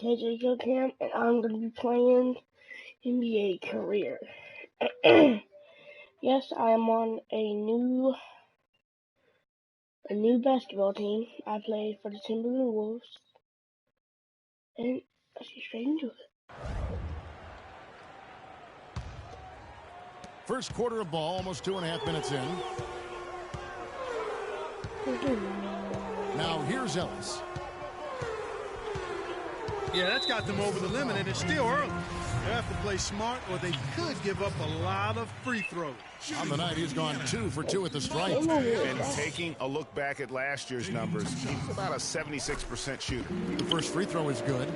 KJ Gilcamp, and I'm going to be playing NBA Career. Yes, I am on a new basketball team. I play for the Timberwolves, and let's get straight into it. First quarter of ball, almost 2.5 minutes in. Now here's Ellis. Yeah, that's got them over the limit, and it's still early. They have to play smart, or they could give up a lot of free throws. On the night, he's gone 2 for 2 at the stripe. And taking a look back at last year's numbers, he's about a 76% shooter. The first free throw is good.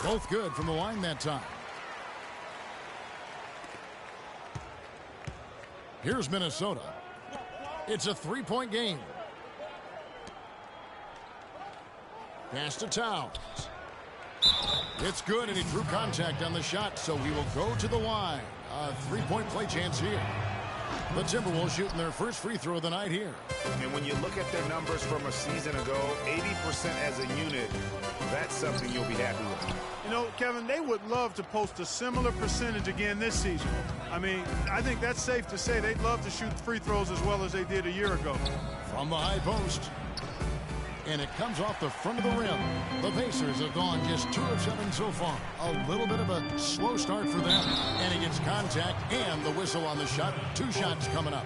Both good from the line that time. Here's Minnesota. It's a three-point game. Pass to Towns. It's good, and he drew contact on the shot, so he will go to the line. A three-point play chance here. The Timberwolves shooting their first free throw of the night here. And when you look at their numbers from a season ago, 80% as a unit, that's something you'll be happy with. You know, Kevin, they would love to post a similar percentage again this season. I mean, I think that's safe to say they'd love to shoot free throws as well as they did a year ago. From the high post. And it comes off the front of the rim. The Pacers have gone just 2 of 7 so far. A little bit of a slow start for them. And he gets contact and the whistle on the shot. 2 shots coming up.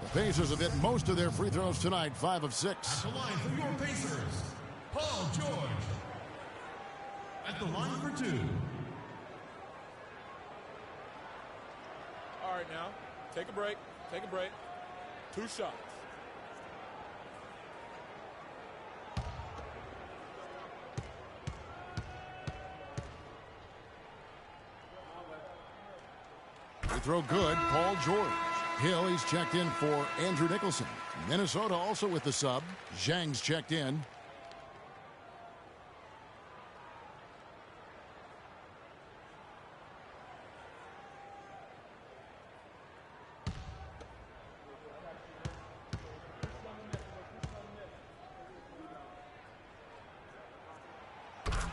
The Pacers have hit most of their free throws tonight, 5 of 6. At the line for your Pacers, Paul George. At the line for 2. All right, now, take a break. 2 shots. They throw good, Paul George. Hill, he's checked in for Andrew Nicholson. Minnesota also with the sub. Zhang's checked in.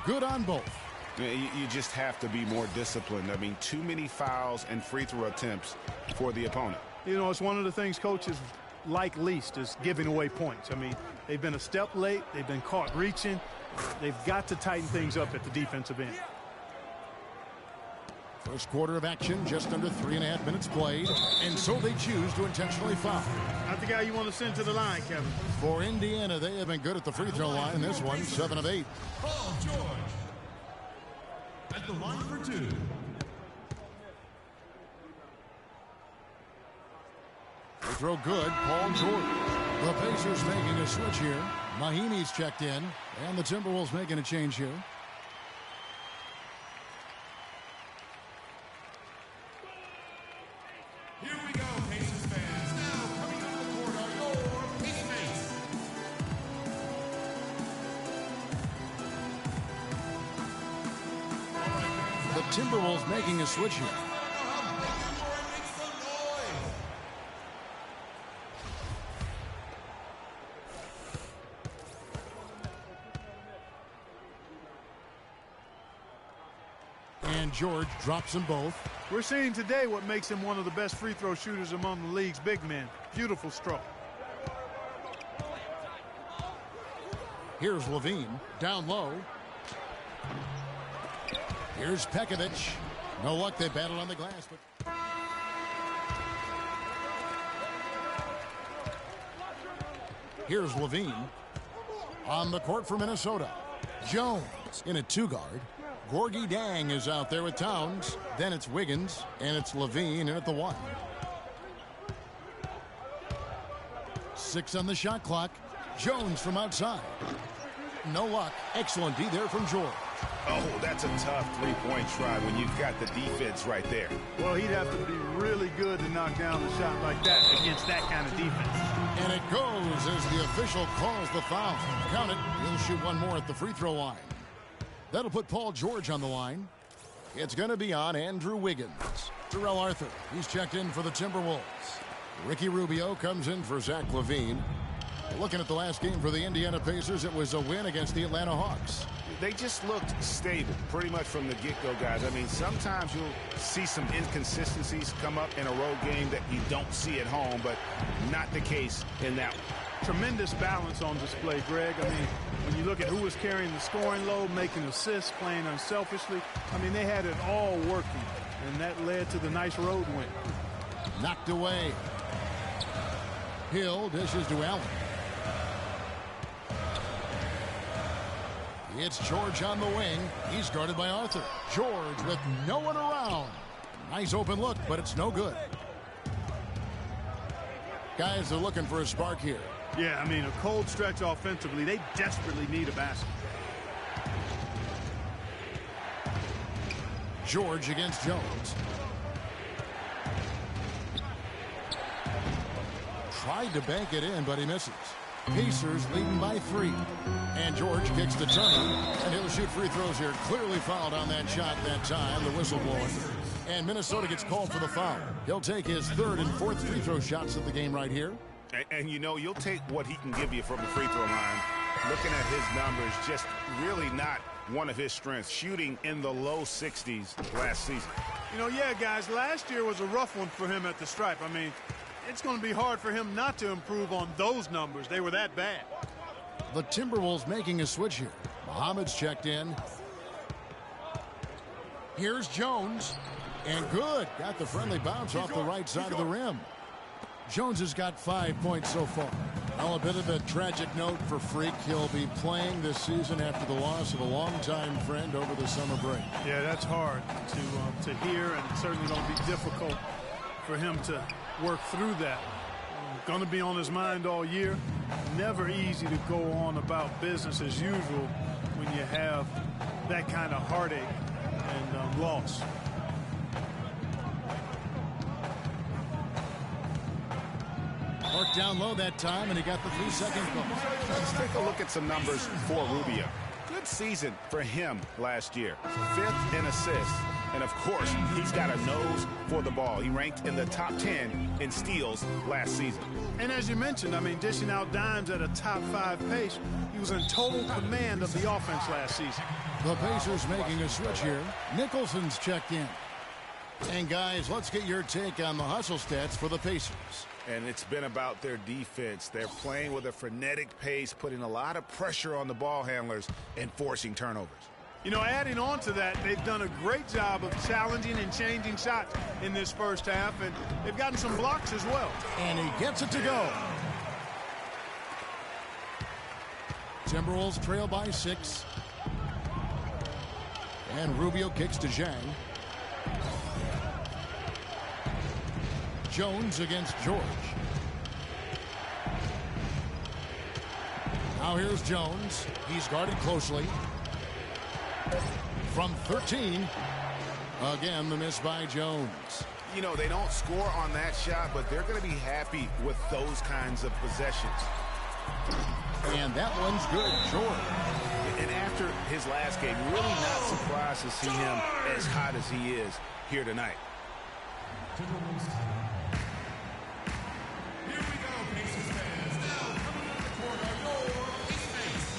Good on both. You just have to be more disciplined. I mean, too many fouls and free throw attempts for the opponent. You know, it's one of the things coaches like least is giving away points. I mean, they've been a step late. They've been caught reaching. They've got to tighten things up at the defensive end. First quarter of action, just under 3.5 minutes played, and so they choose to intentionally foul. Not the guy you want to send to the line, Kevin. For Indiana, they have been good at the free throw line. This one, 7 of 8. Paul George. At the line for 2. They throw good, Paul George. The Pacers making a switch here. Mahimi's checked in, and the Timberwolves making a change here. Here we go, Pacers fans. Now coming on the court are your teammates. The Timberwolves making a switch here. And George drops them both. We're seeing today what makes him one of the best free throw shooters among the league's big men. Beautiful stroke. Here's Levine, down low. Here's Pekovic. No luck, they battle on the glass. But here's Levine. On the court for Minnesota. Jones in a 2-guard. Gorgie Dang is out there with Towns. Then it's Wiggins, and it's Levine in at the 1. 6 on the shot clock. Jones from outside. No luck. Excellent D there from George. Oh, that's a tough three-point try when you've got the defense right there. Well, he'd have to be really good to knock down a shot like that against that kind of defense. And it goes as the official calls the foul. Count it. He'll shoot one more at the free throw line. That'll put Paul George on the line. It's going to be on Andrew Wiggins. Terrell Arthur, he's checked in for the Timberwolves. Ricky Rubio comes in for Zach LaVine. Looking at the last game for the Indiana Pacers, it was a win against the Atlanta Hawks. They just looked stable pretty much from the get-go, guys. I mean, sometimes you'll see some inconsistencies come up in a road game that you don't see at home, but not the case in that one. Tremendous balance on display, Greg. I mean, when you look at who was carrying the scoring load, making assists, playing unselfishly, I mean, they had it all working, and that led to the nice road win. Knocked away. Hill dishes to Allen. It's George on the wing. He's guarded by Arthur. George with no one around. Nice open look, but it's no good. Guys are looking for a spark here. Yeah, I mean, a cold stretch offensively. They desperately need a basket. George against Jones. Tried to bank it in, but he misses. Pacers leading by 3. And George kicks to Turner, and he'll shoot free throws here. Clearly fouled on that shot that time, the whistle blowing. And Minnesota gets called for the foul. He'll take his 3rd and 4th free throw shots of the game right here. And you know, you'll take what he can give you from the free throw line. Looking at his numbers, just really not one of his strengths. Shooting in the low 60s last season. You know, yeah, guys, last year was a rough one for him at the stripe. I mean, it's going to be hard for him not to improve on those numbers. They were that bad. The Timberwolves making a switch here. Muhammad's checked in. Here's Jones. And good. Got the friendly bounce off the right side of the rim. Jones has got 5 points so far. Well, a bit of a tragic note for Freak. He'll be playing this season after the loss of a longtime friend over the summer break. Yeah, that's hard to hear, and it's certainly going to be difficult for him to work through that. Going to be on his mind all year. Never easy to go on about business as usual when you have that kind of heartache and loss. Worked down low that time, and he got the 3-second goal. Let's take a look at some numbers for Rubio. Good season for him last year. 5th in assists. And, of course, he's got a nose for the ball. He ranked in the top 10 in steals last season. And as you mentioned, I mean, dishing out dimes at a top 5 pace, he was in total command of the offense last season. The Pacers making a switch here. Nicholson's checked in. And, guys, let's get your take on the hustle stats for the Pacers. And it's been about their defense. They're playing with a frenetic pace, putting a lot of pressure on the ball handlers and forcing turnovers. You know, adding on to that, they've done a great job of challenging and changing shots in this first half, and they've gotten some blocks as well. And he gets it to go. Timberwolves trail by 6. And Rubio kicks to Zhang. Jones against George. Now here's Jones. He's guarded closely. From 13. Again, the miss by Jones. You know, they don't score on that shot, but they're going to be happy with those kinds of possessions. And that one's good, George. And after his last game, really not surprised to see him as hot as he is here tonight. Here we go, Pacers fans. Now coming to the court are your Ace Mates.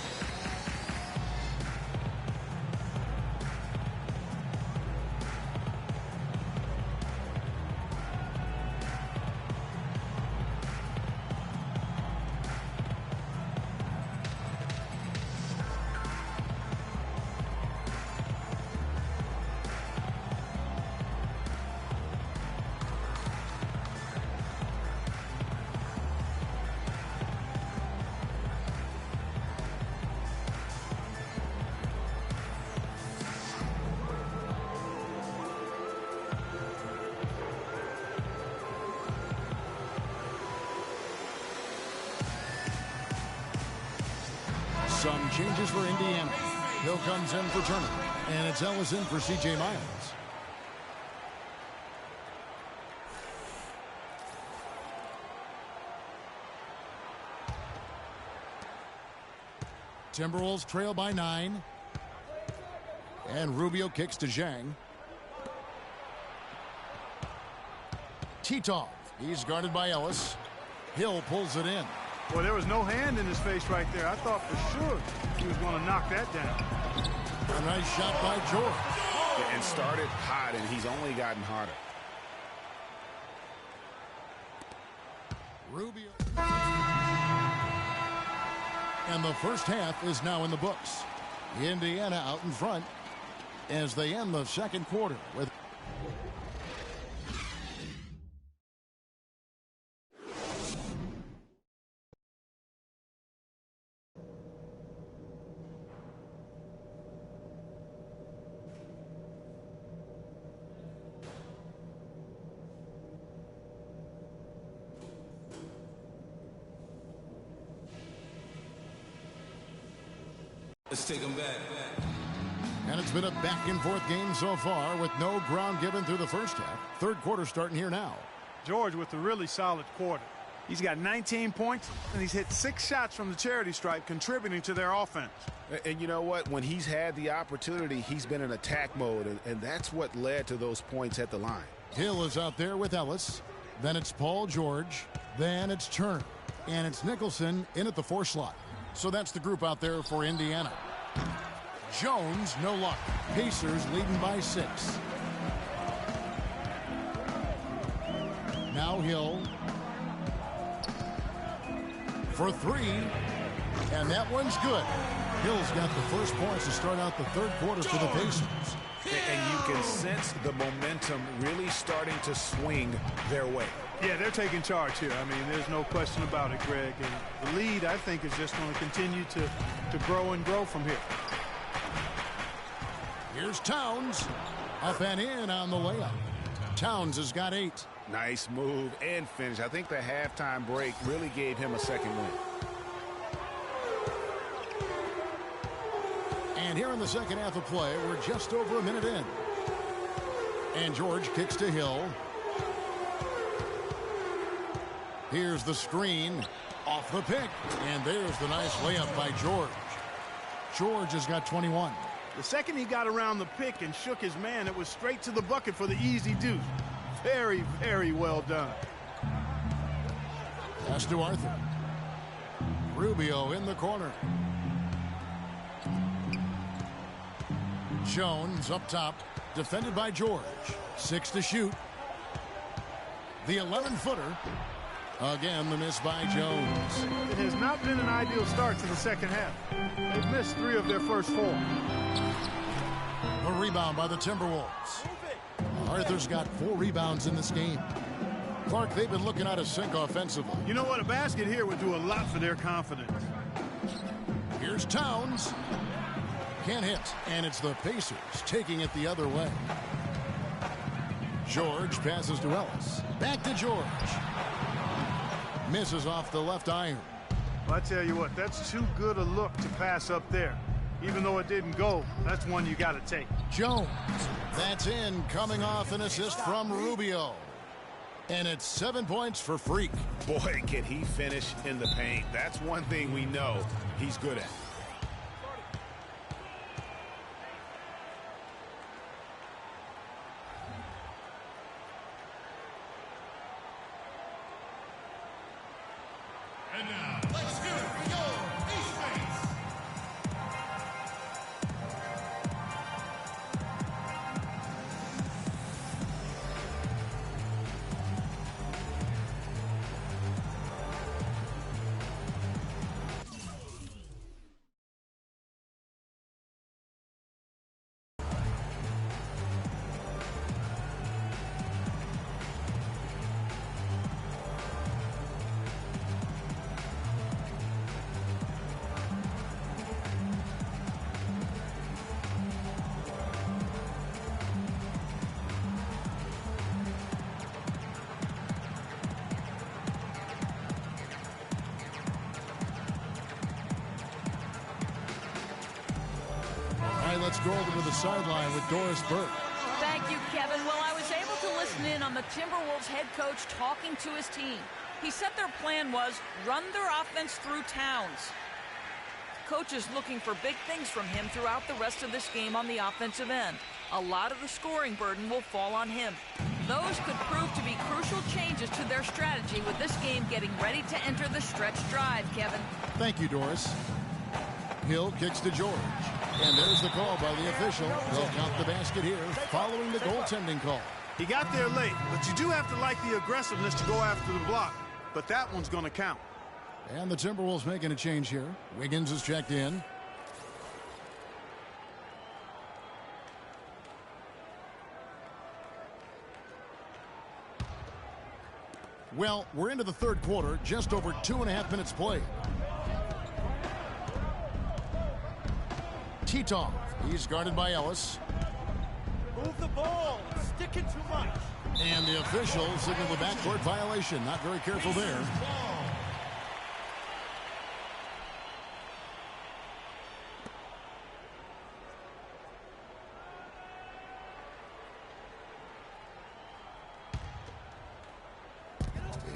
Some changes for Indiana. Hill comes in for Turner. And it's Ellis in for C.J. Miles. Timberwolves trail by 9. And Rubio kicks to Zhang. Titov. He's guarded by Ellis. Hill pulls it in. Well, there was no hand in his face right there. I thought for sure he was going to knock that down. A nice shot by George. Yeah, and started hot, and he's only gotten harder. Rubio. And the first half is now in the books. Indiana out in front as they end the second quarter with Let's take them back. And it's been a back-and-forth game so far with no ground given through the first half. Third quarter starting here now. George with a really solid quarter. He's got 19 points, and he's hit 6 shots from the charity stripe, contributing to their offense. And you know what? When he's had the opportunity, he's been in attack mode, and that's what led to those points at the line. Hill is out there with Ellis. Then it's Paul George. Then it's Turner. And it's Nicholson in at the 4 slot. So that's the group out there for Indiana. Jones, no luck. Pacers leading by 6. Now Hill. For 3. And that one's good. Hill's got the first points to start out the third quarter for the Pacers. And you can sense the momentum really starting to swing their way. Yeah, they're taking charge here. I mean, there's no question about it, Greg. And the lead, I think, is just going to continue to grow and grow from here. Here's Towns. Up and in on the layup. Towns has got 8. Nice move and finish. I think the halftime break really gave him a second win. And here in the second half of play, we're just over a minute in. And George kicks to Hill. Here's the screen. Off the pick. And there's the nice layup by George. George has got 21. The second he got around the pick and shook his man, it was straight to the bucket for the easy deuce. Very, very well done. Pass to Arthur. Rubio in the corner. Jones up top, defended by George. 6 to shoot. The 11-footer. Again, the miss by Jones. It has not been an ideal start to the second half. They've missed 3 of their first 4. A rebound by the Timberwolves. Arthur's got 4 rebounds in this game. Clark, they've been looking out of sync offensively. You know what? A basket here would do a lot for their confidence. Here's Towns. Can't hit, and it's the Pacers taking it the other way. George passes to Ellis. Back to George. Misses off the left iron. Well, I tell you what, that's too good a look to pass up there. Even though it didn't go, that's one you got to take. Jones. That's in, coming off an assist from Rubio. And it's 7 points for Freak. Boy, can he finish in the paint. That's one thing we know he's good at. And now, let's hear it for your Eastmates. Let's go over to the sideline with Doris Burke. Thank you, Kevin. Well, I was able to listen in on the Timberwolves head coach talking to his team. He said their plan was run their offense through Towns. Coach is looking for big things from him throughout the rest of this game on the offensive end. A lot of the scoring burden will fall on him. Those could prove to be crucial changes changes to their strategy with this game getting ready to enter the stretch drive, Kevin. Thank you, Doris. Hill kicks to George. And there's the call by the official. They'll count the basket here following the goaltending call. He got there late, but you do have to like the aggressiveness to go after the block. But that one's going to count. And the Timberwolves making a change here. Wiggins is checked in. Well, we're into the third quarter, just over 2.5 minutes played. Titov, he's guarded by Ellis. Move the ball. Sticking too much. And the officials signal the backcourt violation. Not very careful there.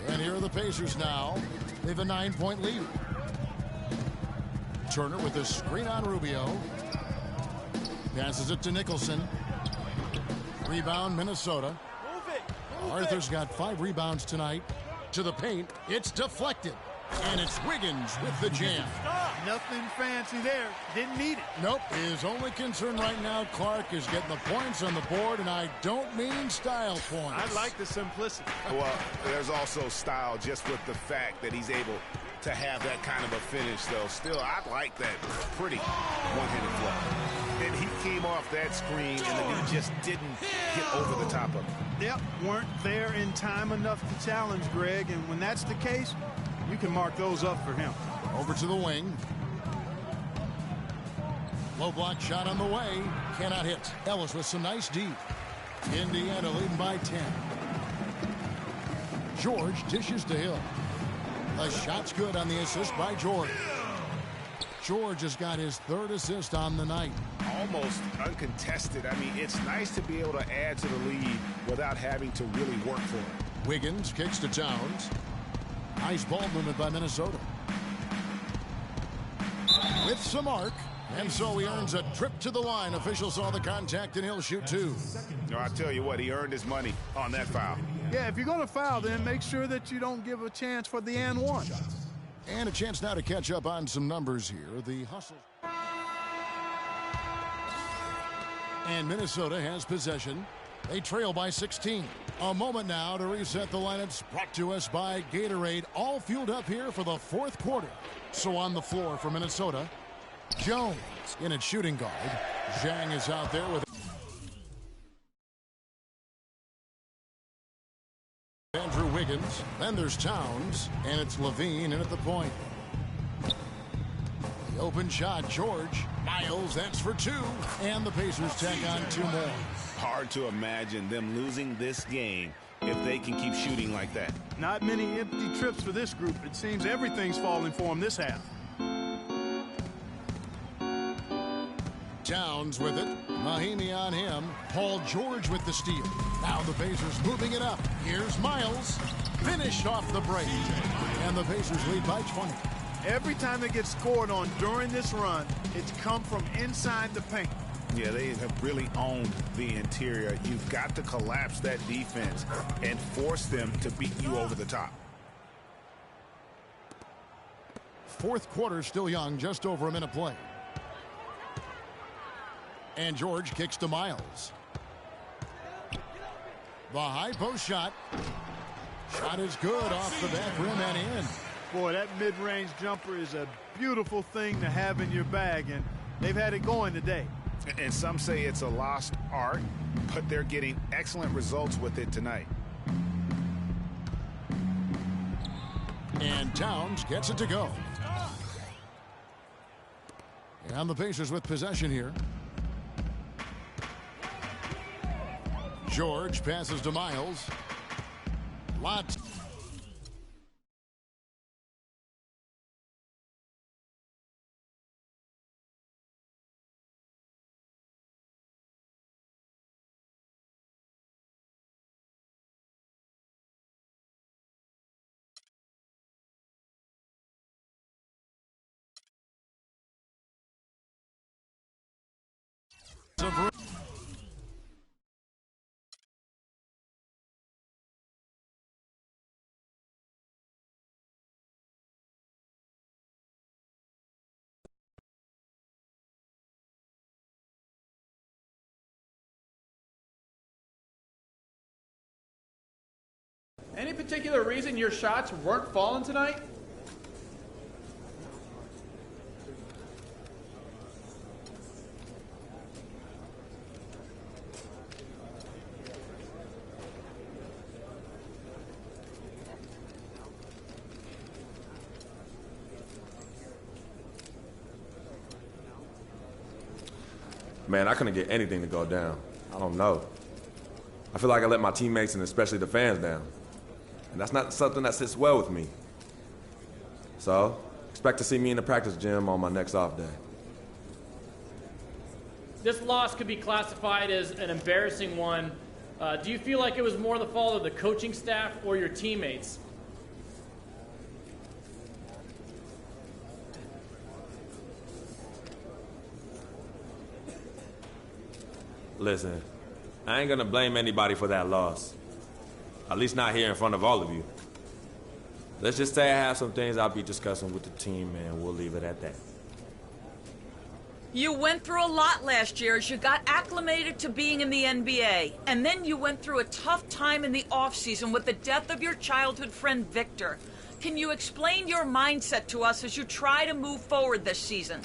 And here are the Pacers now. They have a 9-point lead. Turner with a screen on Rubio. Passes it to Nicholson. Rebound, Minnesota. Move it. Arthur's got 5 rebounds tonight. To the paint. It's deflected. And it's Wiggins with the jam. Nothing fancy there. Didn't need it. Nope. His only concern right now, Clark, is getting the points on the board, and I don't mean style points. I like the simplicity. Well, there's also style just with the fact that he's able to have that kind of a finish, though. Still, I like that pretty one-handed flow. And he came off that screen, and the dude just didn't get over the top of it. Yep, weren't there in time enough to challenge Greg, and when that's the case, you can mark those up for him. Over to the wing. Low block shot on the way. Cannot hit. Ellis with some nice D. Indiana leading by 10. George dishes to Hill. The shot's good on the assist by George. George has got his 3rd assist on the night. Almost uncontested. I mean, it's nice to be able to add to the lead without having to really work for it. Wiggins kicks to Towns. Nice ball movement by Minnesota. With some arc. And so he earns a trip to the line. Officials saw the contact, and he'll shoot 2. No, I tell you what, he earned his money on that foul. Yeah, if you're going to foul, then make sure that you don't give a chance for the and one. And a chance now to catch up on some numbers here. The hustle. And Minnesota has possession. They trail by 16. A moment now to reset the lineups, brought to us by Gatorade. All fueled up here for the 4th quarter. So on the floor for Minnesota, Jones in at shooting guard. Zhang is out there with Andrew Wiggins. Then there's Towns, and it's Levine in at the point. The open shot, George. Miles, that's for 2. And the Pacers tack on 2 more. Hard to imagine them losing this game if they can keep shooting like that. Not many empty trips for this group. It seems everything's falling for them this half. Towns with it. Mahimi on him. Paul George with the steal. Now the Pacers moving it up. Here's Miles. Finished off the break. And the Pacers lead by 20. Every time they get scored on during this run, it's come from inside the paint. Yeah, they have really owned the interior. You've got to collapse that defense and force them to beat you over the top. 4th quarter still young, just over a minute play. And George kicks to Miles. The high post shot. Shot is good off the back rim and in. Boy, that mid-range jumper is a beautiful thing to have in your bag, and they've had it going today. And some say it's a lost art, but they're getting excellent results with it tonight. And Towns gets it to go. And the Pacers with possession here. George passes to Miles. Lots. Of Any particular reason your shots weren't falling tonight? Man, I couldn't get anything to go down. I don't know. I feel like I let my teammates and especially the fans down. And that's not something that sits well with me. So, expect to see me in the practice gym on my next off day. This loss could be classified as an embarrassing one. Do you feel like it was more the fault of the coaching staff or your teammates? Listen, I ain't gonna blame anybody for that loss. At least not here in front of all of you. Let's just say I have some things I'll be discussing with the team, and we'll leave it at that. You went through a lot last year as you got acclimated to being in the NBA. And then you went through a tough time in the offseason with the death of your childhood friend, Victor. Can you explain your mindset to us as you try to move forward this season?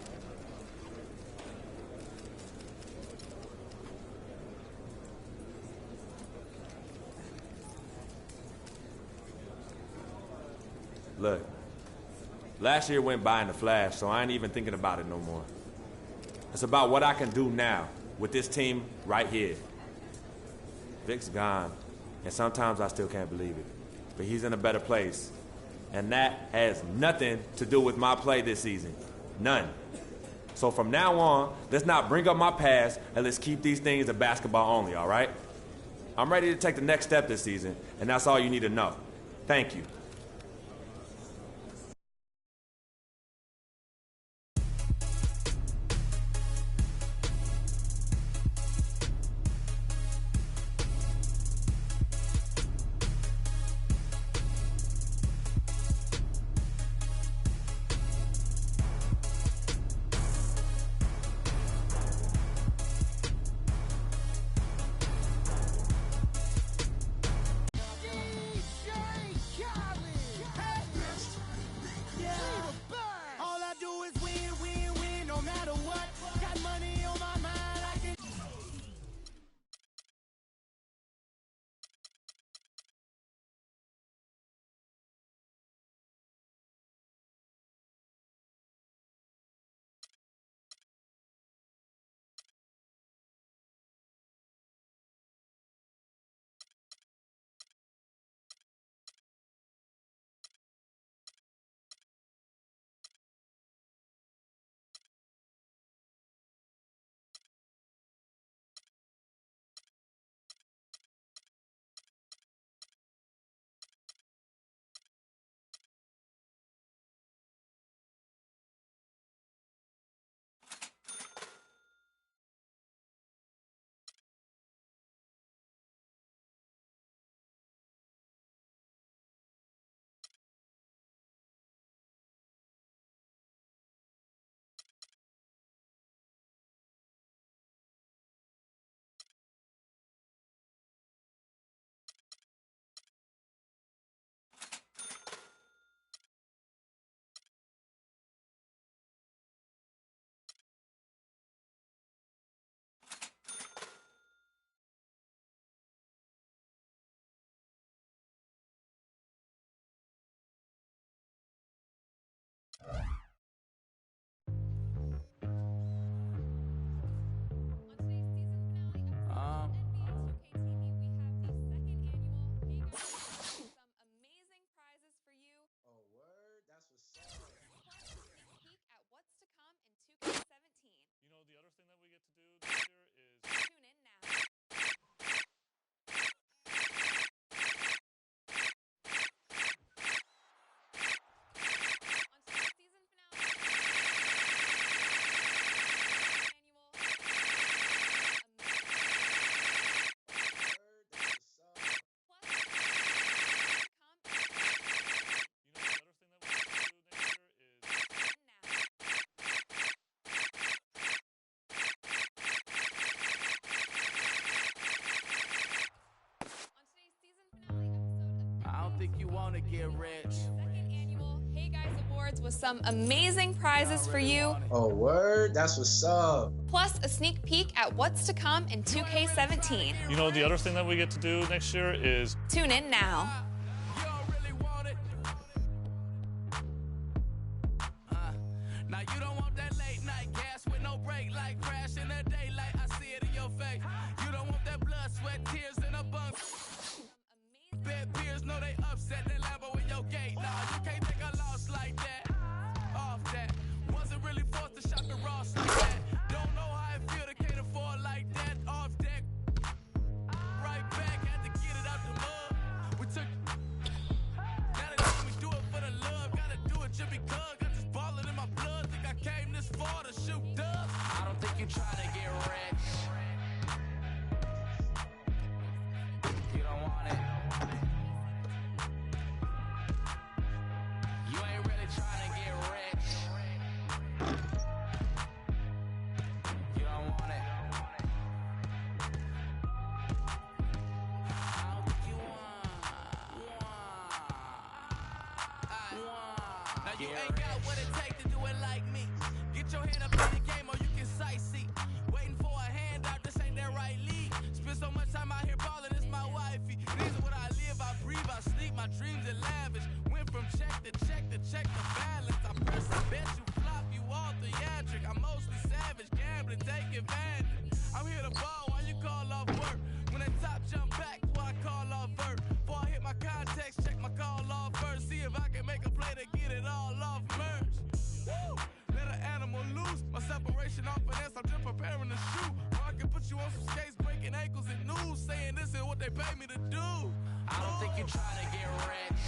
Look, last year went by in a flash, so I ain't even thinking about it no more. It's about what I can do now with this team right here. Vic's gone, and sometimes I still can't believe it. But he's in a better place. And that has nothing to do with my play this season. None. So from now on, let's not bring up my past, and let's keep these things in basketball only, all right? I'm ready to take the next step this season, and that's all you need to know. Thank you. think you want to get rich. Second annual Hey Guys Awards with some amazing prizes for you. Oh, word? That's what's up. Plus a sneak peek at what's to come in 2K17. You know, the other thing that we get to do next year is... Tune in now. Now you don't want that late night gas with no break, like crash in the daylight. I see it in your face. You don't want that blood, sweat, tears in a bunk. Bad peers know they upset. That Lambo in your gate. Nah, you can't take a loss like that. Off that. Wasn't really forced to shop at Ross like that. Don't know how it feel to can't afford like that. Off deck. Right back, had to get it out the mud. We took. Now they let me do it for the love. Gotta do it just because. Ballin' in my blood, think I came this far to shoot dubs. I don't think you trying to get rich. You don't want it. You ain't really trying to get rich. You don't want it. I don't think you want. Now you ain't got what it takes to do it like me. Get your head up in the game or you can sightsee. Waiting for a handout, this ain't that right league. Spend so much time out here balling, it's my wifey. These are what I live, I breathe, I sleep, my dreams are lavish. Went from check to check to check the balance. I press a bet, you flop, you all theatric. I'm mostly savage, gambling, take advantage. I'm here to ball while you call off work. When that top jump back, why I call off vert. Before I hit my context, check my call off first. See if I can make a play to get it all off merge. Woo! Let an animal loose. My separation off finesse, I'm just preparing to shoot. Or I can put you on some skates, breaking ankles and news, saying this is what they pay me to do. I don't think you trying to get rich.